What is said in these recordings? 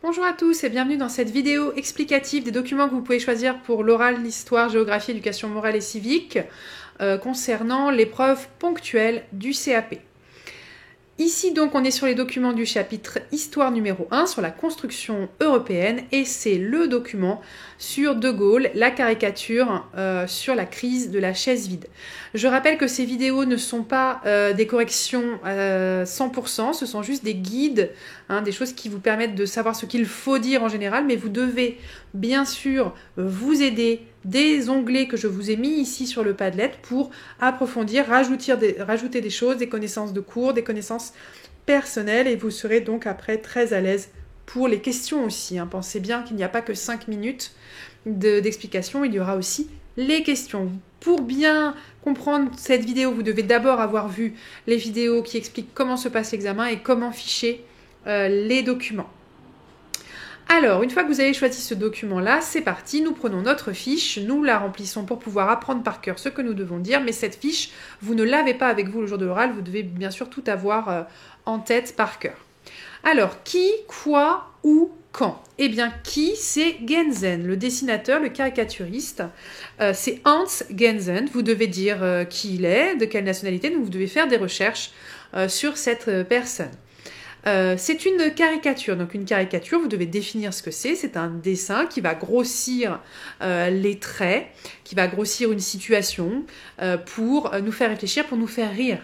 Bonjour à tous et bienvenue dans cette vidéo explicative des documents que vous pouvez choisir pour l'oral, l'histoire, géographie, éducation morale et civique concernant l'épreuve ponctuelle du CAP. Ici donc on est sur les documents du chapitre Histoire numéro 1 sur la construction européenne et c'est le document sur De Gaulle, la caricature sur la crise de la chaise vide. Je rappelle que ces vidéos ne sont pas des corrections 100%, ce sont juste des guides, des choses qui vous permettent de savoir ce qu'il faut dire en général, mais vous devez bien sûr vous aider des onglets que je vous ai mis ici sur le Padlet pour approfondir, rajouter des choses, des connaissances de cours, des connaissances personnelles et vous serez donc après très à l'aise pour les questions aussi. Pensez bien qu'il n'y a pas que 5 minutes d'explication, il y aura aussi les questions. Pour bien comprendre cette vidéo, vous devez d'abord avoir vu les vidéos qui expliquent comment se passe l'examen et comment ficher les documents. Alors, une fois que vous avez choisi ce document-là, c'est parti, nous prenons notre fiche, nous la remplissons pour pouvoir apprendre par cœur ce que nous devons dire, mais cette fiche, vous ne l'avez pas avec vous le jour de l'oral, vous devez bien sûr tout avoir en tête par cœur. Alors, qui, quoi, où, quand? Eh bien, qui, c'est Genzen, le dessinateur, le caricaturiste. C'est Hans Genzen, vous devez dire qui il est, de quelle nationalité, donc vous devez faire des recherches sur cette personne. C'est une caricature. Donc une caricature, vous devez définir ce que c'est. C'est un dessin qui va grossir les traits, qui va grossir une situation pour nous faire réfléchir, pour nous faire rire.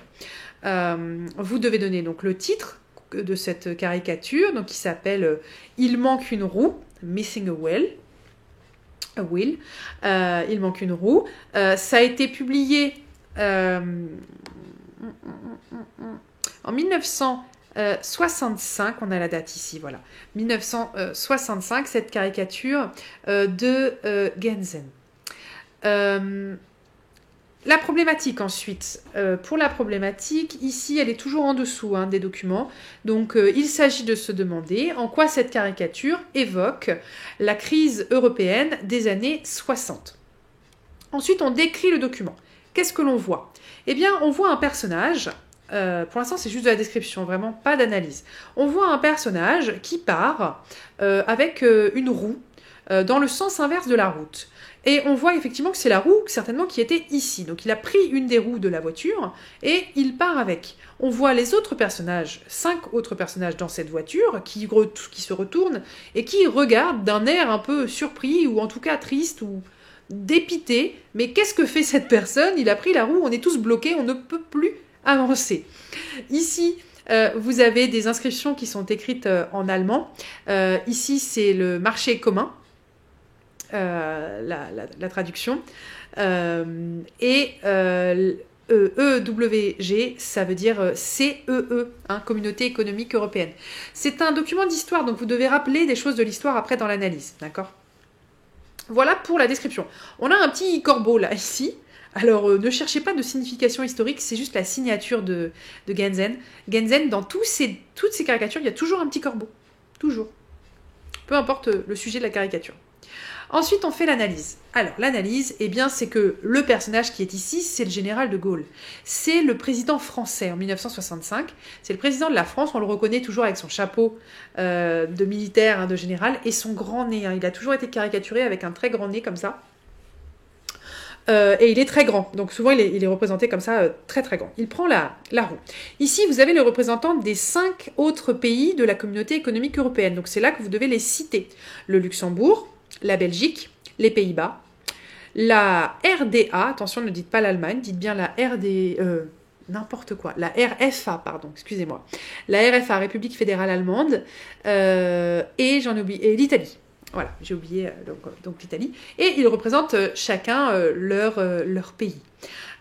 Vous devez donner donc le titre de cette caricature, donc qui s'appelle « Il manque une roue », « Missing a wheel ». Il manque une roue. Ça a été publié en 1965, on a la date ici, voilà. 1965, cette caricature de Genzen. La problématique ensuite. Pour la problématique, ici, elle est toujours en dessous des documents. Donc, il s'agit de se demander en quoi cette caricature évoque la crise européenne des années 60. Ensuite, on décrit le document. Qu'est-ce que l'on voit? Eh bien, on voit un personnage. Pour l'instant, c'est juste de la description, vraiment pas d'analyse. On voit un personnage qui part avec une roue dans le sens inverse de la route. Et on voit effectivement que c'est la roue, certainement, qui était ici. Donc il a pris une des roues de la voiture et il part avec. On voit les autres personnages, 5 autres personnages dans cette voiture qui se retournent et qui regardent d'un air un peu surpris ou en tout cas triste ou dépité. Mais qu'est-ce que fait cette personne? Il a pris la roue, on est tous bloqués, on ne peut plus avancer. Ici, vous avez des inscriptions qui sont écrites en allemand. Ici, c'est le marché commun, la traduction. EWG, ça veut dire CEE, Communauté économique européenne. C'est un document d'histoire, donc vous devez rappeler des choses de l'histoire après dans l'analyse, d'accord? Voilà pour la description. On a un petit corbeau là, ici. Alors, ne cherchez pas de signification historique, c'est juste la signature de Genzen. Genzen, dans toutes ces caricatures, il y a toujours un petit corbeau. Toujours. Peu importe le sujet de la caricature. Ensuite, on fait l'analyse. Alors, l'analyse, eh bien, c'est que le personnage qui est ici, c'est le général de Gaulle. C'est le président français en 1965. C'est le président de la France, on le reconnaît toujours avec son chapeau de militaire, de général, et son grand nez. Il a toujours été caricaturé avec un très grand nez comme ça. Et il est très grand, donc souvent il est représenté comme ça, très très grand. Il prend la roue. Ici, vous avez les représentants des 5 autres pays de la communauté économique européenne, donc c'est là que vous devez les citer. Le Luxembourg, la Belgique, les Pays-Bas, la RDA, attention ne dites pas l'Allemagne, dites bien la n'importe quoi, la RFA, pardon, excusez-moi. La RFA, République fédérale allemande, et j'en ai oublié, et l'Italie. Voilà, j'ai oublié donc l'Italie. Et ils représentent chacun leur pays.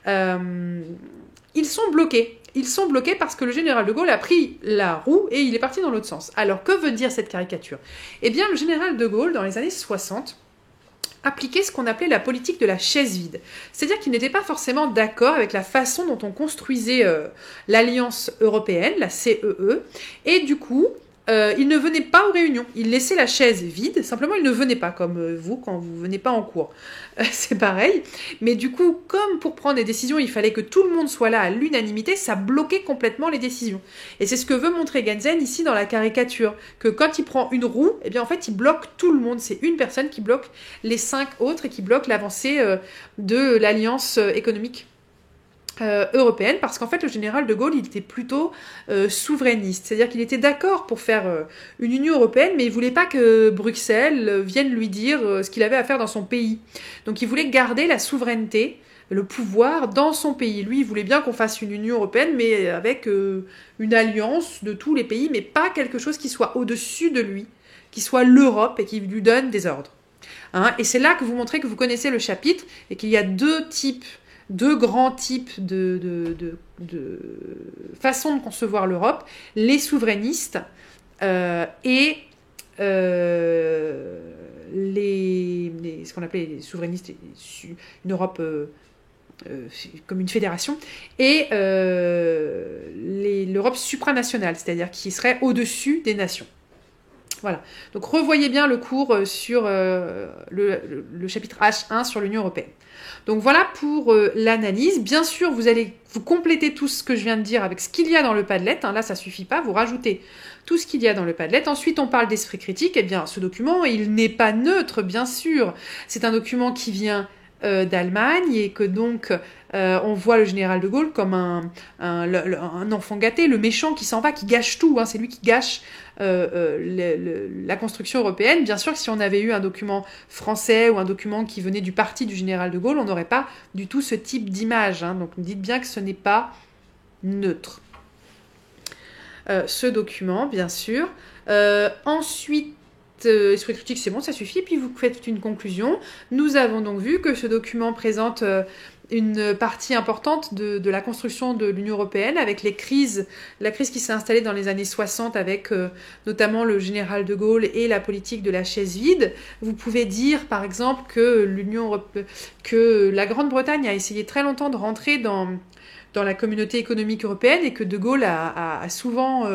Ils sont bloqués. Ils sont bloqués parce que le général de Gaulle a pris la roue et il est parti dans l'autre sens. Alors, que veut dire cette caricature? Eh bien, le général de Gaulle, dans les années 60, appliquait ce qu'on appelait la politique de la chaise vide. C'est-à-dire qu'il n'était pas forcément d'accord avec la façon dont on construisait l'Alliance européenne, la CEE, et du coup, il ne venait pas aux réunions. Il laissait la chaise vide. Simplement, il ne venait pas, comme vous, quand vous venez pas en cours. C'est pareil. Mais du coup, comme pour prendre des décisions, il fallait que tout le monde soit là à l'unanimité, ça bloquait complètement les décisions. Et c'est ce que veut montrer Genzen ici dans la caricature. Que quand il prend une roue, eh bien, en fait, il bloque tout le monde. C'est une personne qui bloque les 5 autres et qui bloque l'avancée de l'alliance économique européenne, parce qu'en fait le général de Gaulle il était plutôt souverainiste, c'est-à-dire qu'il était d'accord pour faire une Union européenne, mais il voulait pas que Bruxelles vienne lui dire ce qu'il avait à faire dans son pays. Donc il voulait garder la souveraineté, le pouvoir dans son pays. Lui il voulait bien qu'on fasse une Union européenne, mais avec une alliance de tous les pays, mais pas quelque chose qui soit au-dessus de lui, qui soit l'Europe et qui lui donne des ordres. Hein, et c'est là que vous montrez que vous connaissez le chapitre et qu'il y a deux grands types de façons de concevoir l'Europe, les souverainistes et ce qu'on appelait les souverainistes, une Europe comme une fédération, et l'Europe supranationale, c'est-à-dire qui serait au-dessus des nations. Voilà. Donc revoyez bien le cours sur le chapitre H1 sur l'Union européenne. Donc voilà pour l'analyse. Bien sûr, vous allez vous compléter tout ce que je viens de dire avec ce qu'il y a dans le Padlet. Hein, là, ça suffit pas. Vous rajoutez tout ce qu'il y a dans le Padlet. Ensuite, on parle d'esprit critique. Eh bien, ce document, il n'est pas neutre, bien sûr. C'est un document qui vient d'Allemagne et que donc on voit le général de Gaulle comme un enfant gâté, le méchant qui s'en va, qui gâche tout. Hein, c'est lui qui gâche la construction européenne. Bien sûr que si on avait eu un document français ou un document qui venait du parti du général de Gaulle, on n'aurait pas du tout ce type d'image. Hein, donc dites bien que ce n'est pas neutre. Ce document, bien sûr. Ensuite, esprit critique, c'est bon, ça suffit. Puis vous faites une conclusion. Nous avons donc vu que ce document présente une partie importante de la construction de l'Union européenne avec la crise qui s'est installée dans les années 60 avec notamment le général de Gaulle et la politique de la chaise vide. Vous pouvez dire par exemple que la Grande-Bretagne a essayé très longtemps de rentrer dans la communauté économique européenne et que de Gaulle a souvent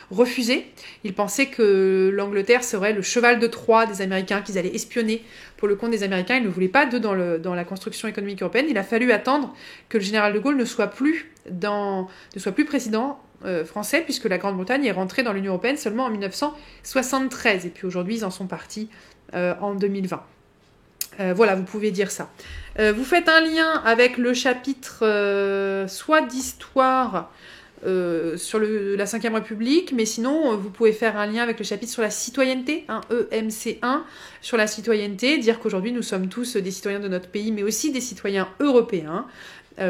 refusé. Il pensait que l'Angleterre serait le cheval de Troie des Américains, qu'ils allaient espionner pour le compte des Américains. Il ne voulait pas d'eux dans la construction économique européenne. Il a fallu attendre que le général de Gaulle ne soit plus président français, puisque la Grande-Bretagne est rentrée dans l'Union européenne seulement en 1973. Et puis aujourd'hui, ils en sont partis en 2020. Voilà, vous pouvez dire ça. Vous faites un lien avec le chapitre soit d'histoire sur la 5e République, mais sinon, vous pouvez faire un lien avec le chapitre sur la citoyenneté, hein, EMC1, sur la citoyenneté, dire qu'aujourd'hui, nous sommes tous des citoyens de notre pays, mais aussi des citoyens européens,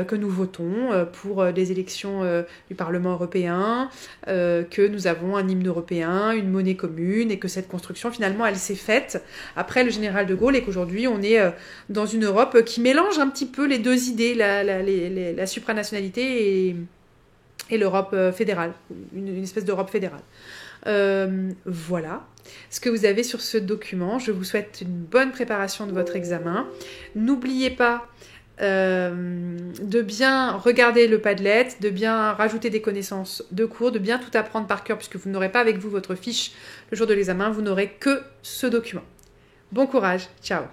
que nous votons pour les élections du Parlement européen, que nous avons un hymne européen, une monnaie commune, et que cette construction, finalement, elle s'est faite après le général de Gaulle, et qu'aujourd'hui, on est dans une Europe qui mélange un petit peu les deux idées, la supranationalité et l'Europe fédérale, une espèce d'Europe fédérale. Voilà ce que vous avez sur ce document. Je vous souhaite une bonne préparation de votre examen. N'oubliez pas de bien regarder le Padlet, de bien rajouter des connaissances de cours, de bien tout apprendre par cœur, puisque vous n'aurez pas avec vous votre fiche le jour de l'examen, vous n'aurez que ce document. Bon courage, ciao!